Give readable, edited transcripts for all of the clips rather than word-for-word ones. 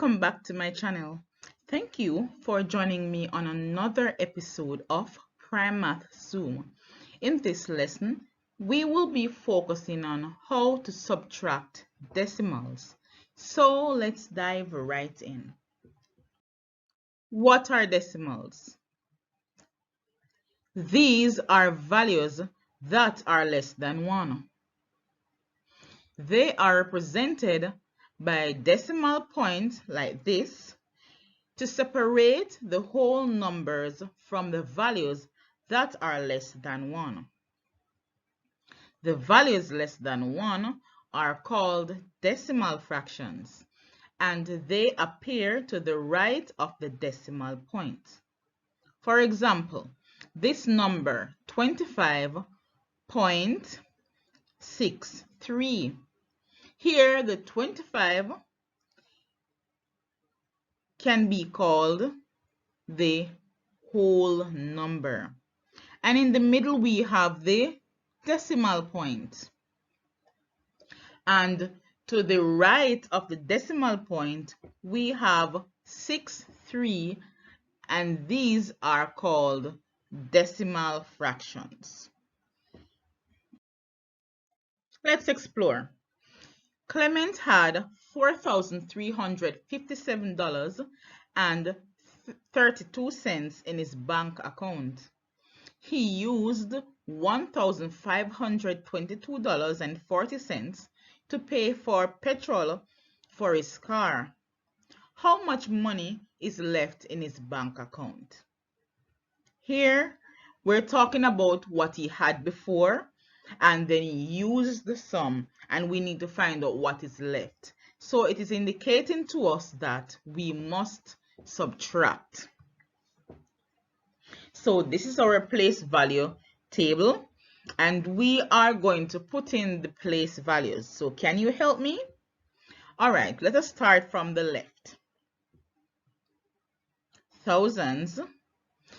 Welcome back to my channel. Thank you for joining me on another episode of Primath Zoom. In this lesson, we will be focusing on how to subtract decimals. So let's dive right in. What are decimals? These are values that are less than 1. They are represented by decimal points like this to separate the whole numbers from the values that are less than 1. The values less than 1 are called decimal fractions, and they appear to the right of the decimal point. For example, this number 25.63. Here the 25 can be called the whole number. And in the middle we have the decimal point. And to the right of the decimal point we have 63, and these are called decimal fractions. Let's explore. Clement had $4,357.32 in his bank account. He used $1,522.40 to pay for petrol for his car. How much money is left in his bank account? Here, we're talking about what he had before, and then he used the sum, and we need to find out what is left. So it is indicating to us that we must subtract. So this is our place value table, and we are going to put in the place values. So can you help me? All right, let us start from the left. Thousands.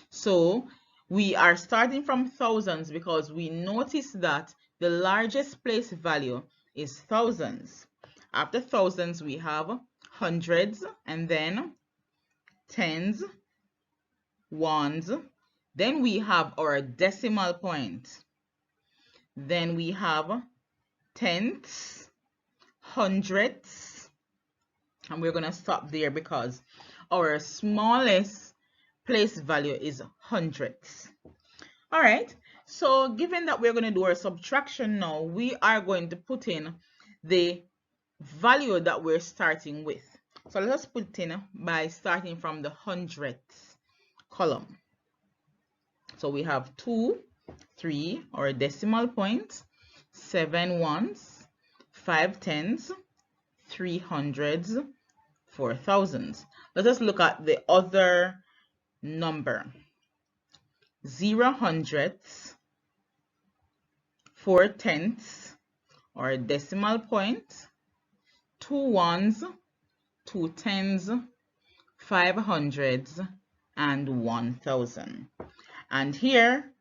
So we are starting from thousands because we notice that the largest place value is thousands. After thousands, we have hundreds, and then tens, ones. Then we have our decimal point. Then we have tenths, hundredths, and we're going to stop there because our smallest place value is hundredths. All right, so given that we're going to do our subtraction now, we are going to put in the value that we're starting with. So let us put in by starting from the hundredths column. So we have 2, 3, or decimal points, 7 ones, 5 tens, 3 hundreds, 4 thousands. Let us look at the other number. 0 hundredths, 4 tenths, or decimal point, 2 ones, 2 tens, 5 hundreds, and 1,000. And here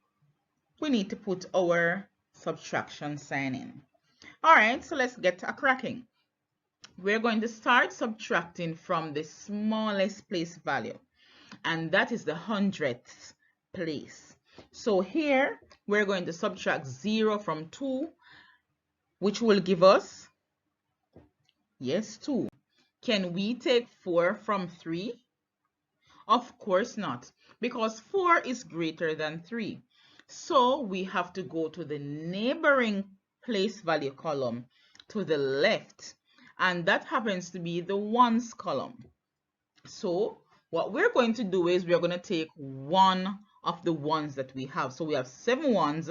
we need to put our subtraction sign in. All right, so let's get a cracking. We're going to start subtracting from the smallest place value, and that is the hundredths place. So here we're going to subtract 0 from 2, which will give us, yes, 2. Can we take 4 from 3? Of course not, because 4 is greater than 3. So we have to go to the neighboring place value column to the left, and that happens to be the ones column. So what we're going to do is we're going to take one of the ones that we have. So we have 7 ones,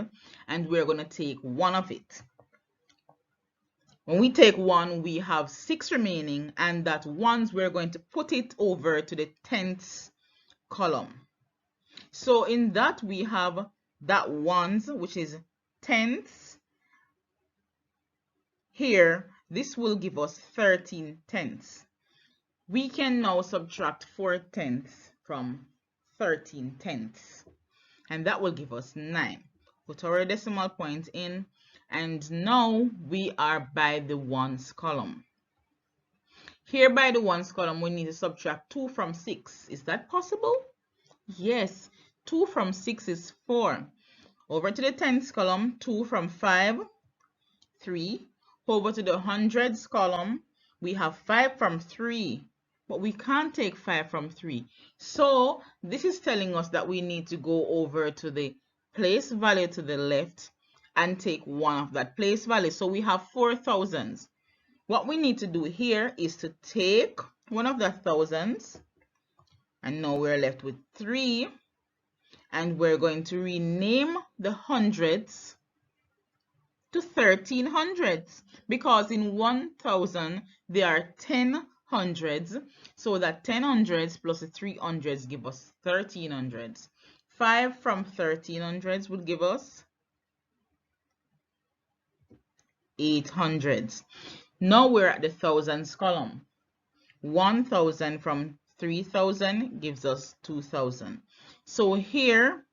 and we're going to take one of it. When we take 1, we have 6 remaining, and that ones we're going to put it over to the tenths column. So in that we have that ones, which is tenths. Here, this will give us 13 tenths. We can now subtract 4 tenths from 13 tenths, and that will give us 9. Put our decimal point in, and now we are by the ones column. Here by the ones column, we need to subtract 2 from 6. Is that possible? Yes. 2 from 6 is 4. Over to the tens column, 2 from 5, 3. Over to the hundreds column, we have 5 from 3. But we can't take 5 from 3. So this is telling us that we need to go over to the place value to the left and take one of that place value. So we have 4 thousands. What we need to do here is to take one of the thousands, and now we're left with 3, and we're going to rename the hundreds to 13 hundreds, because in 1000 there are 10 hundreds, so that 10 hundreds plus the 3 hundreds give us 13 hundreds. 5 from 13 hundreds would give us 8 hundreds. Now we're at the thousands column. 1000 from 3000 gives us 2000. So here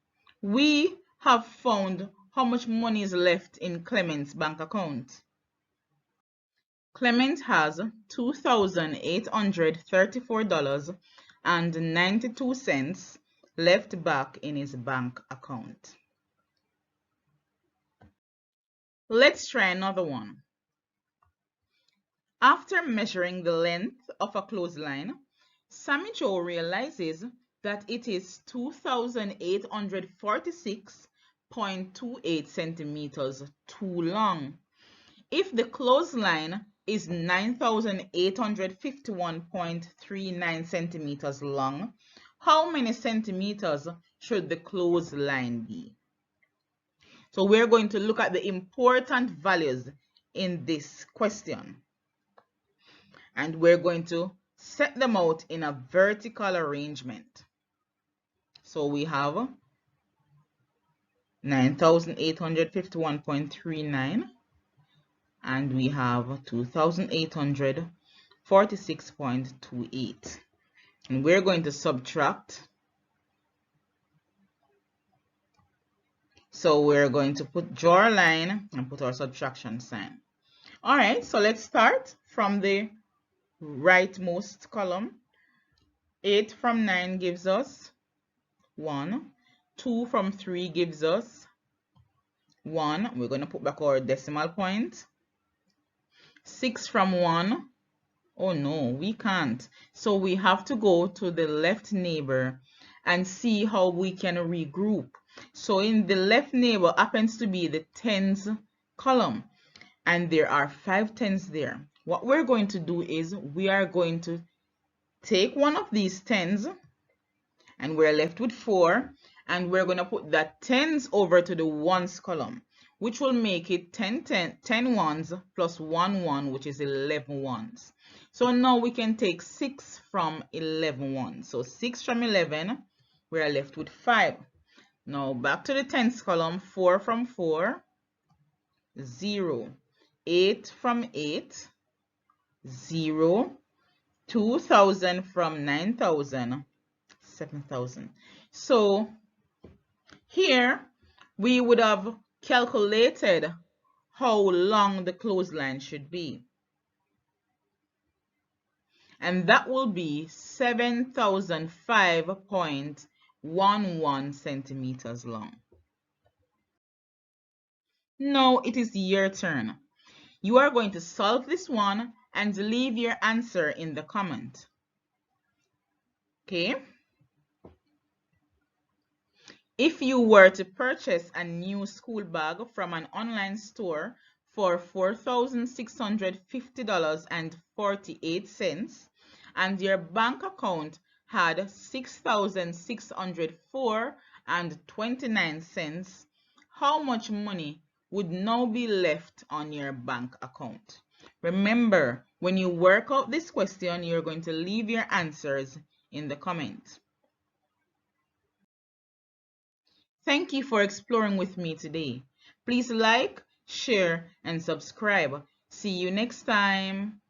we have found how much money is left in Clement's bank account. Clement has $2,834.92 left back in his bank account. Let's try another one. After measuring the length of a clothesline, Sammy Joe realizes that it is 2,846.28 centimeters too long. If the clothesline is 9,851.39 centimeters long, how many centimeters should the clothesline be? So we're going to look at the important values in this question, and we're going to set them out in a vertical arrangement. So we have 9,851.39, and we have 2,846.28, and we're going to subtract. So we're going to draw a line and put our subtraction sign. All right, so let's start from the rightmost column. 8 from 9 gives us 1. 2 from 3 gives us 1. We're going to put back our decimal point. 6 from 1. Oh no, we can't. So we have to go to the left neighbor and see how we can regroup. So in the left neighbor happens to be the tens column, and there are 5 tens there. What we're going to do is we are going to take one of these tens, and we're left with 4, and we're going to put that tens over to the ones column, which will make it 10 ones plus 1 1, which is 11 ones. So now we can take 6 from 11 ones. So 6 from 11, we're left with 5. Now back to the tens column. 4 from 4, 0. 8 from 8, 0. 2,000 from 9,000, 7,000. So here we would have calculated how long the clothesline should be, and that will be 7,005.11 centimeters long. Now it is your turn. You are going to solve this one and leave your answer in the comment. Okay? If you were to purchase a new school bag from an online store for $4,650.48 and your bank account had $6,604.29, how much money would now be left on your bank account? Remember, when you work out this question, you're going to leave your answers in the comments. Thank you for exploring with me today. Please like, share, and subscribe. See you next time.